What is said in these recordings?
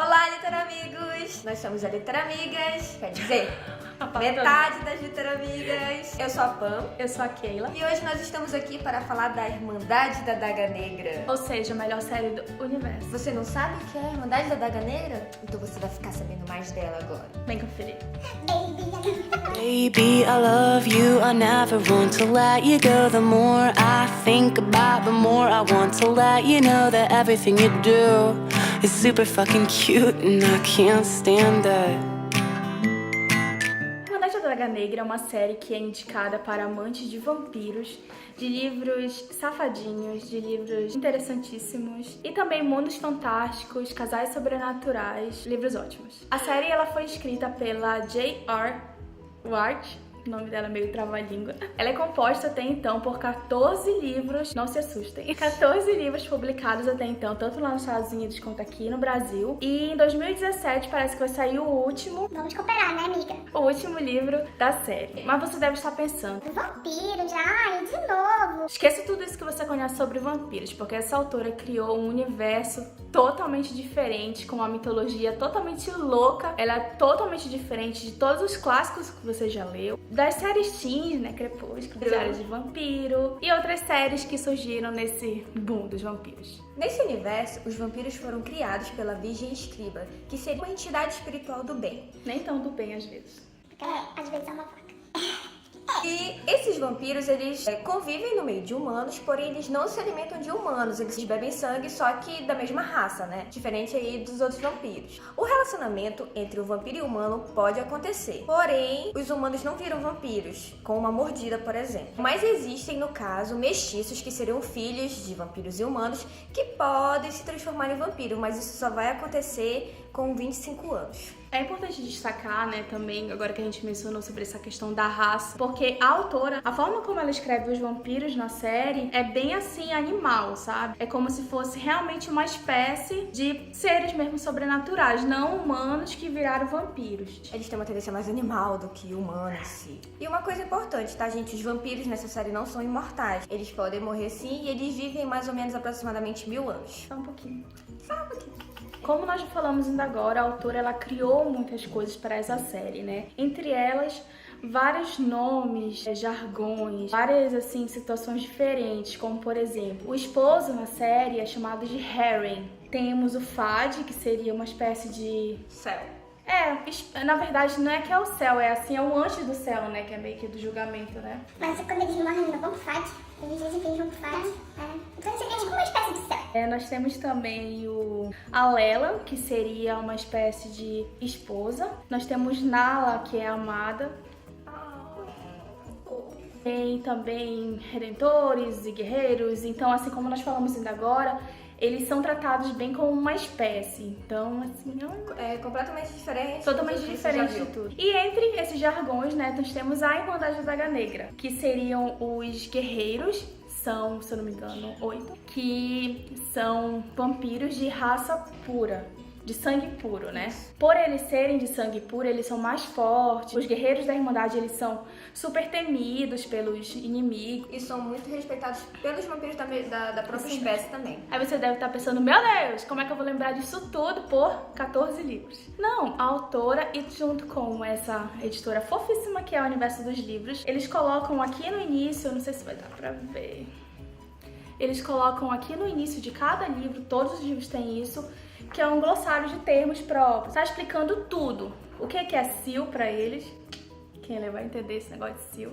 Olá, Literamigos! Nós somos a Literamigas, quer dizer, metade das Literamigas. Eu sou a Pam. Eu sou a Keila. E hoje nós estamos aqui para falar da Irmandade da Adaga Negra. Ou seja, a melhor série do universo. Você não sabe o que é a Irmandade da Adaga Negra? Então você vai ficar sabendo mais dela agora. Vem conferir. Baby, I love you, I never want to let you go. The more I think about, the more I want to let you know that everything you do is super fucking cute and I can't stand it. Irmandade da Adaga Negra é uma série que é indicada para amantes de vampiros, de livros safadinhos, de livros interessantíssimos e também mundos fantásticos, casais sobrenaturais, livros ótimos. A série ela foi escrita pela J.R. Ward, o nome dela é meio trava-língua. Ela é composta até então por 14 livros, não se assustem, 14 livros publicados até então, tanto lá nos Estados Unidos quanto aqui no Brasil. E em 2017 parece que vai sair o último... Vamos cooperar, né, amiga? O último livro da série. Mas você deve estar pensando... Vampiros, ai, de novo. Esqueça tudo isso que você conhece sobre vampiros, porque essa autora criou um universo totalmente diferente, com uma mitologia totalmente louca. Ela é totalmente diferente de todos os clássicos que você já leu. Das séries teens, né, Crepúsculo, Diário de Vampiro e outras séries que surgiram nesse boom dos vampiros. Nesse universo, os vampiros foram criados pela Virgem Escriba, que seria uma entidade espiritual do bem. Nem tão do bem às vezes. Às vezes é uma faca. E esses vampiros, eles convivem no meio de humanos, porém eles não se alimentam de humanos, eles bebem sangue, só que da mesma raça, né? Diferente aí dos outros vampiros. O relacionamento entre o vampiro e o humano pode acontecer, porém os humanos não viram vampiros, com uma mordida, por exemplo. Mas existem, no caso, mestiços que seriam filhos de vampiros e humanos que podem se transformar em vampiro, mas isso só vai acontecer com 25 anos. É importante destacar, né, também, agora que a gente mencionou sobre essa questão da raça, porque a autora, a forma como ela escreve os vampiros na série é bem assim, animal, sabe? É como se fosse realmente uma espécie de seres mesmo sobrenaturais, não humanos que viraram vampiros. Eles têm uma tendência mais animal do que humana em si. E uma coisa importante, tá, gente? Os vampiros nessa série não são imortais. Eles podem morrer sim e eles vivem mais ou menos aproximadamente 1000 anos. Só um pouquinho. Só um pouquinho. Como nós já falamos ainda agora, a autora ela criou muitas coisas para essa série, né? Entre elas, vários nomes, jargões, várias assim situações diferentes, como por exemplo, o esposo na série é chamado de Harry. Temos o Fad, que seria uma espécie de Céu. Na verdade não é que é o céu, é assim, é o antes do céu, né? Que é meio que do julgamento, né? Mas quando eles morrem, não vão pro Fad. Eles dizem que eles vão pro Fad. Então seria tipo uma espécie de céu. Nós temos também a Lela, que seria uma espécie de esposa. Nós temos Nala, que é a amada. Tem também redentores e guerreiros. Então, assim como nós falamos ainda agora, eles são tratados bem como uma espécie. Então, assim, É completamente diferente. totalmente do que diferente você já de viu. tudo. E entre esses jargões, né, nós temos a Irmandade da Adaga Negra, que seriam os guerreiros, são, se eu não me engano, 8, que são vampiros de raça pura. De sangue puro, né? Por eles serem de sangue puro, eles são mais fortes. Os guerreiros da Irmandade, eles são super temidos pelos inimigos. E são muito respeitados pelos vampiros da própria espécie também. Aí você deve estar pensando, meu Deus, como é que eu vou lembrar disso tudo por 14 livros? Não, a autora e junto com essa editora fofíssima que é o Universo dos Livros, eles colocam aqui no início, eu não sei se vai dar pra ver, eles colocam aqui no início de cada livro, todos os livros têm isso, que é um glossário de termos próprios, tá explicando tudo. O que é Sil pra eles, quem vai entender esse negócio de Sil.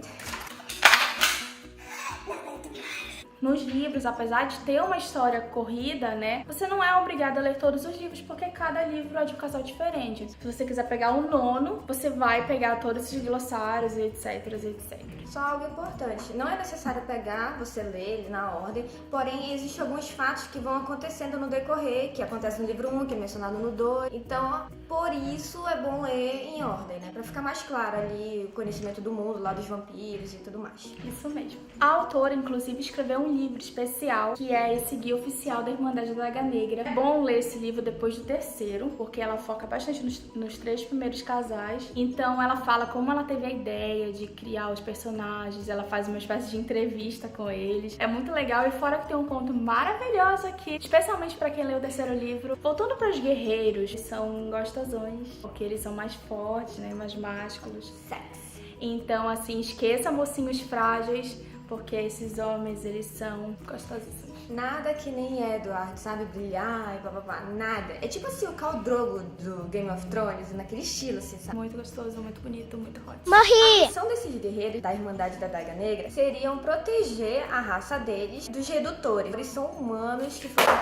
Nos livros, apesar de ter uma história corrida, né, você não é obrigado a ler todos os livros, porque cada livro é de um casal diferente. Se você quiser pegar o nono, você vai pegar todos esses glossários, etc, etc. Só algo importante, não é necessário pegar, você ler ele na ordem, porém existem alguns fatos que vão acontecendo no decorrer, que acontece no livro 1, que é mencionado no 2, então por isso é bom ler em ordem, né, pra ficar mais claro ali o conhecimento do mundo, lá dos vampiros e tudo mais. Isso mesmo. A autora, inclusive, escreveu um livro especial, que é esse guia oficial da Irmandade da Adaga Negra. É bom ler esse livro depois do terceiro, porque ela foca bastante nos 3 primeiros casais, então ela fala como ela teve a ideia de criar os personagens personagens, ela faz uma espécie de entrevista com eles. É muito legal, e fora que tem um ponto maravilhoso aqui, especialmente pra quem leu o terceiro livro, voltando para os guerreiros, que são gostosões, porque eles são mais fortes, né, mais másculos. Sexy. Então, assim, esqueça mocinhos frágeis, porque esses homens, eles são gostosíssimos. Nada que nem Edward, sabe? Brilhar e bababá, nada. É tipo assim o Khal Drogo do Game of Thrones, naquele estilo, assim, sabe? Muito gostoso, muito bonito, muito hot. A missão desses guerreiros da Irmandade da Daga Negra seriam proteger a raça deles dos redutores. Eles são humanos que foram...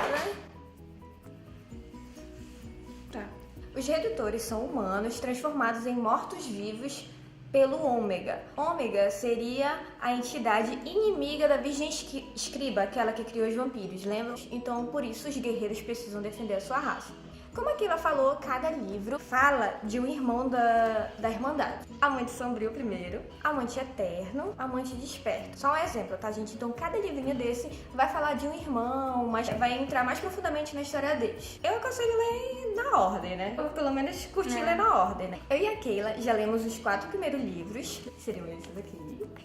Tá. Os redutores são humanos transformados em mortos-vivos pelo Ômega. Ômega seria a entidade inimiga da Virgem Escriba, aquela que criou os vampiros, lembram? Então, por isso, os guerreiros precisam defender a sua raça. Como a Keila falou, cada livro fala de um irmão da Irmandade. Amante Sombrio primeiro, Amante Eterno, Amante Desperto. Só um exemplo, tá, gente? Então, cada livrinho desse vai falar de um irmão, mas vai entrar mais profundamente na história deles. Eu aconselho ler na ordem, né? Ou pelo menos curtir ler na ordem, né? Eu e a Keila já lemos os 4 primeiros livros, que seriam esses aqui.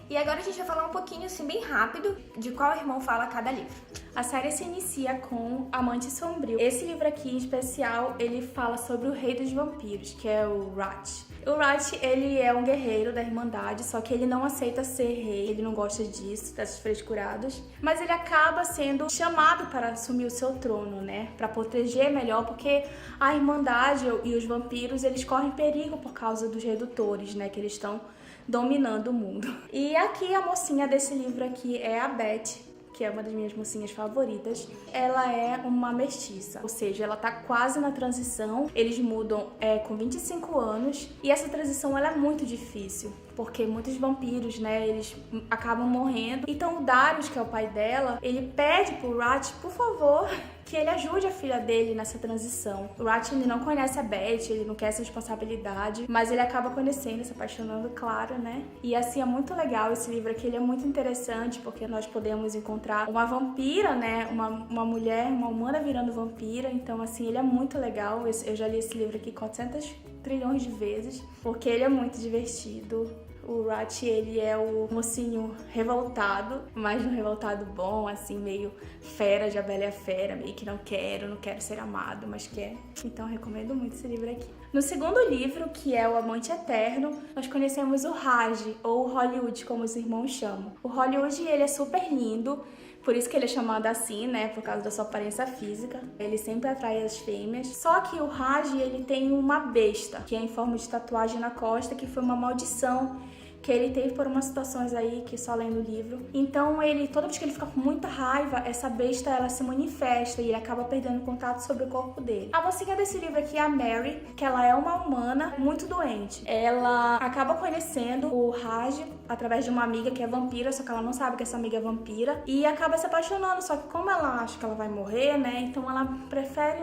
E agora a gente vai falar um pouquinho, assim, bem rápido, de qual irmão fala cada livro. A série se inicia com Amante Sombrio. Esse livro aqui, em especial, ele fala sobre o rei dos vampiros, que é o Rat. O Rat, ele é um guerreiro da Irmandade, só que ele não aceita ser rei, ele não gosta disso, dessas frescuradas. Mas ele acaba sendo chamado para assumir o seu trono, né? Para proteger melhor, porque a Irmandade e os vampiros, eles correm perigo por causa dos redutores, né? Que eles estão dominando o mundo. E aqui a mocinha desse livro aqui é a Beth, que é uma das minhas mocinhas favoritas. Ela é uma mestiça, ou seja, ela tá quase na transição. Eles mudam com 25 anos e essa transição ela é muito difícil, porque muitos vampiros, né, eles acabam morrendo. Então o Darius, que é o pai dela, ele pede pro Rat, por favor, que ele ajude a filha dele nessa transição. O Rat, ele não conhece a Beth, ele não quer essa responsabilidade, mas ele acaba conhecendo, se apaixonando, claro, né? E assim, é muito legal esse livro aqui, ele é muito interessante, porque nós podemos encontrar uma vampira, né? Uma mulher, uma humana virando vampira. Então, assim, ele é muito legal. Eu já li esse livro aqui 400 trilhões de vezes, porque ele é muito divertido. O Rat, ele é o mocinho revoltado, mas um revoltado bom, assim, meio fera de A Bela e a Fera, meio que não quero ser amado, mas quer. Então eu recomendo muito esse livro aqui. No segundo livro, que é O Amante Eterno, nós conhecemos o Raj, ou Hollywood, como os irmãos chamam. O Hollywood, ele é super lindo, por isso que ele é chamado assim, né, por causa da sua aparência física. Ele sempre atrai as fêmeas. Só que o Raj, ele tem uma besta, que é em forma de tatuagem na costa, que foi uma maldição que ele teve por umas situações aí, que só lendo o livro. Então ele, toda vez que ele fica com muita raiva, essa besta, ela se manifesta e ele acaba perdendo contato sobre o corpo dele. A mocinha desse livro aqui é a Mary, que ela é uma humana muito doente. Ela acaba conhecendo o Raj através de uma amiga que é vampira, só que ela não sabe que essa amiga é vampira, e acaba se apaixonando, só que como ela acha que ela vai morrer, né, então ela prefere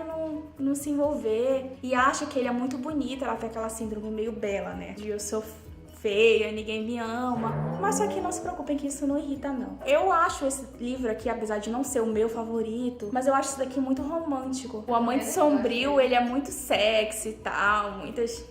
não se envolver, e acha que ele é muito bonito. Ela tem aquela síndrome meio Bela, né, de eu sou feia, ninguém me ama. Mas só que não se preocupem que isso não irrita, não. Eu acho esse livro aqui, apesar de não ser o meu favorito, mas eu acho isso daqui muito romântico. O Amante Sombrio, ele é muito sexy e tal, muitas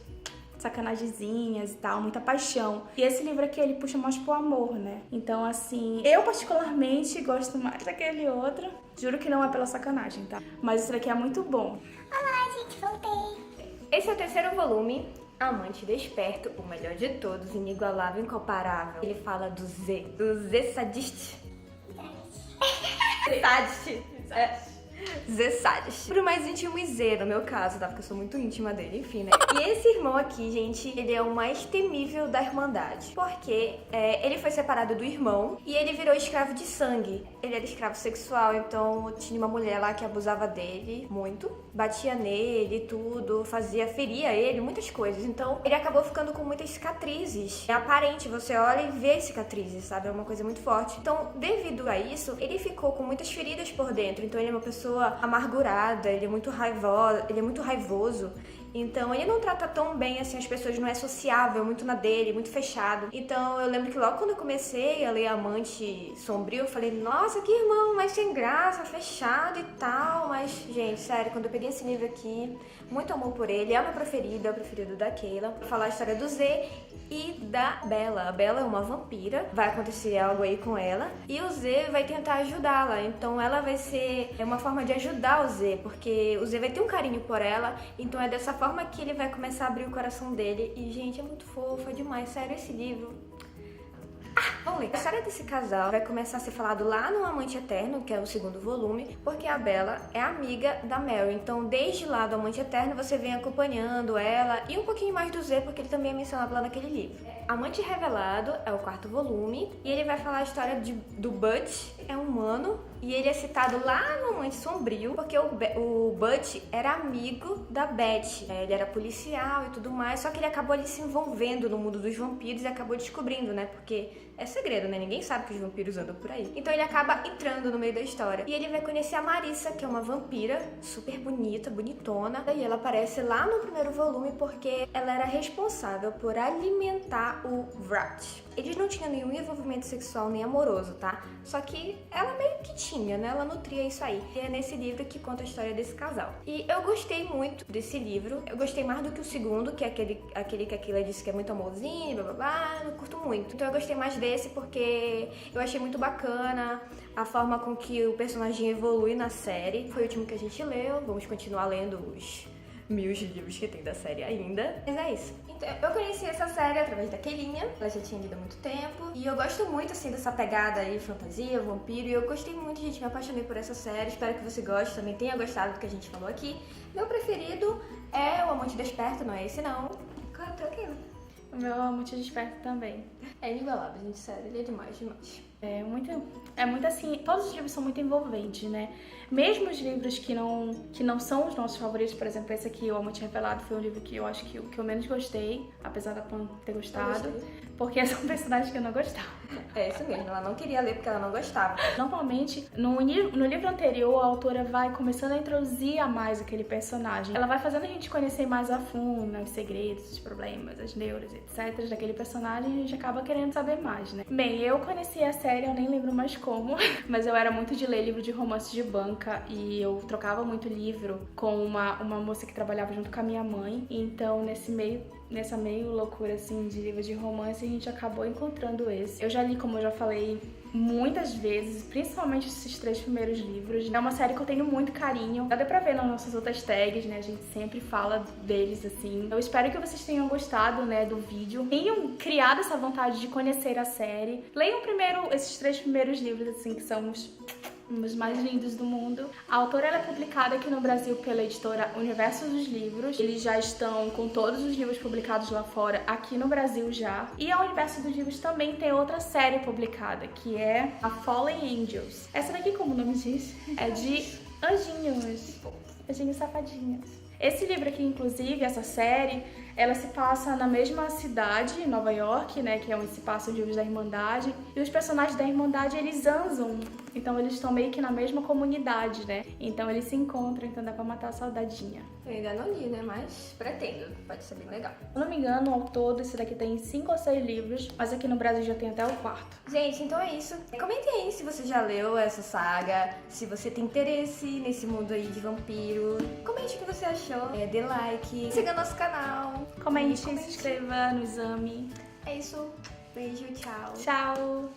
sacanagemzinhas e tal, muita paixão. E esse livro aqui, ele puxa mais pro amor, né? Então, assim, eu particularmente gosto mais daquele outro. Juro que não é pela sacanagem, tá? Mas esse daqui é muito bom. Olá, gente, voltei. Esse é o terceiro volume, Amante Desperto, o melhor de todos, inigualável, incomparável. Ele fala do Z sadiste. Sadiste. Z sadiste. Pro mais íntimo e Z, no meu caso, tá? Porque eu sou muito íntima dele, enfim, né? E esse irmão aqui, gente, ele é o mais temível da Irmandade. Porque ele foi separado do irmão e ele virou escravo de sangue. Ele era escravo sexual, então tinha uma mulher lá que abusava dele muito. Batia nele e tudo, feria ele, muitas coisas. Então, ele acabou ficando com muitas cicatrizes. É aparente, você olha e vê cicatrizes, sabe? É uma coisa muito forte. Então, devido a isso, ele ficou com muitas feridas por dentro. Então, ele é uma pessoa amargurada, ele é muito raivoso. Então, ele não trata tão bem, assim, as pessoas, não é sociável, muito na dele, muito fechado. Então, eu lembro que logo quando eu comecei a ler Amante Sombrio, eu falei, nossa, que irmão mais sem graça, fechado e tal. Mas, gente, sério, quando eu peguei esse livro aqui, muito amor por ele, é o meu preferido, é o preferido da Keila. Vou falar a história do Z e da Bella. A Bella é uma vampira, vai acontecer algo aí com ela e o Z vai tentar ajudá-la. Então ela vai ser uma forma de ajudar o Z, porque o Z vai ter um carinho por ela, então é dessa forma que ele vai começar a abrir o coração dele. E, gente, é muito fofo, é demais, sério, esse livro. Vamos ler. A história desse casal vai começar a ser falado lá no Amante Eterno, que é o segundo volume, porque a Bella é amiga da Mary. Então, desde lá do Amante Eterno, você vem acompanhando ela e um pouquinho mais do Z, porque ele também é mencionado lá naquele livro. Amante Revelado é o quarto volume e ele vai falar a história do Butch, é um humano, e ele é citado lá no Amante Sombrio, porque o Butch era amigo da Beth. Ele era policial e tudo mais, só que ele acabou ali se envolvendo no mundo dos vampiros e acabou descobrindo, né? Porque é segredo, né? Ninguém sabe que os vampiros andam por aí. Então ele acaba entrando no meio da história. E ele vai conhecer a Marissa, que é uma vampira super bonita, bonitona. E ela aparece lá no primeiro volume porque ela era responsável por alimentar o Vrat. Eles não tinham nenhum envolvimento sexual nem amoroso, tá? Só que ela meio que tinha, né? Ela nutria isso aí. E é nesse livro que conta a história desse casal. E eu gostei muito desse livro. Eu gostei mais do que o segundo, que é aquele que a Keila disse que é muito amorzinho, blá blá blá. Eu não curto muito. Então eu gostei mais desse porque eu achei muito bacana a forma com que o personagem evolui na série. Foi o último que a gente leu. Vamos continuar lendo os 1000 livros que tem da série ainda. Mas é isso. Então, eu conheci essa série através da Keilinha, ela já tinha lido há muito tempo, e eu gosto muito, assim, dessa pegada aí, fantasia, vampiro, e eu gostei muito, gente, me apaixonei por essa série, espero que você goste, também tenha gostado do que a gente falou aqui. Meu preferido é o Amante Desperto, não é esse não. Claro, tô aqui, né? O meu Amante Desperto também. É inigualável, gente, sério, ele é demais, demais. É muito assim, todos os livros são muito envolventes, né? Mesmo os livros que não são os nossos favoritos, por exemplo, esse aqui, O Amante Revelado, foi um livro que eu acho que o que eu menos gostei, apesar da Pan ter gostado, porque são personagens que eu não gostava. É isso mesmo, ela não queria ler porque ela não gostava. Normalmente, no livro anterior, a autora vai começando a introduzir a mais aquele personagem. Ela vai fazendo a gente conhecer mais a fundo, né, os segredos, os problemas, as neuras, etc. daquele personagem, e a gente acaba querendo saber mais, né? Bem, eu conheci a série, eu nem lembro mais como, mas eu era muito de ler livro de romance de banca e eu trocava muito livro com uma moça que trabalhava junto com a minha mãe. Então, nessa meio loucura assim de livros de romance, a gente acabou encontrando esse. Eu já li, como eu já falei, muitas vezes, principalmente esses 3 primeiros livros. É uma série que eu tenho muito carinho. Já deu pra ver nas nossas outras tags, né? A gente sempre fala deles, assim. Eu espero que vocês tenham gostado, né, do vídeo. Tenham criado essa vontade de conhecer a série. Leiam primeiro esses 3 primeiros livros, assim, que são os mais lindos do mundo. A autora ela é publicada aqui no Brasil pela editora Universo dos Livros. Eles já estão com todos os livros publicados lá fora, aqui no Brasil já. E a Universo dos Livros também tem outra série publicada, que é a Fallen Angels. Essa daqui, como o nome diz, é de anjinhos. Anjinhos safadinhos. Esse livro aqui, inclusive, essa série, ela se passa na mesma cidade, Nova York, né, que é onde se passam os livros da Irmandade, e os personagens da Irmandade, eles zanzam, então eles estão meio que na mesma comunidade, né, então eles se encontram, então dá pra matar a saudadinha. Eu ainda não li, né, mas pretendo, pode ser bem legal. Se eu não me engano, ao todo, esse daqui tem 5 ou 6 livros, mas aqui no Brasil já tem até o 4º. Gente, então é isso. Comentem aí se você já leu essa saga, se você tem interesse nesse mundo aí de vampiro. Comente o que você achou, dê like, siga nosso canal. Comente, se inscreva, nos ame. É isso. Beijo, tchau. Tchau!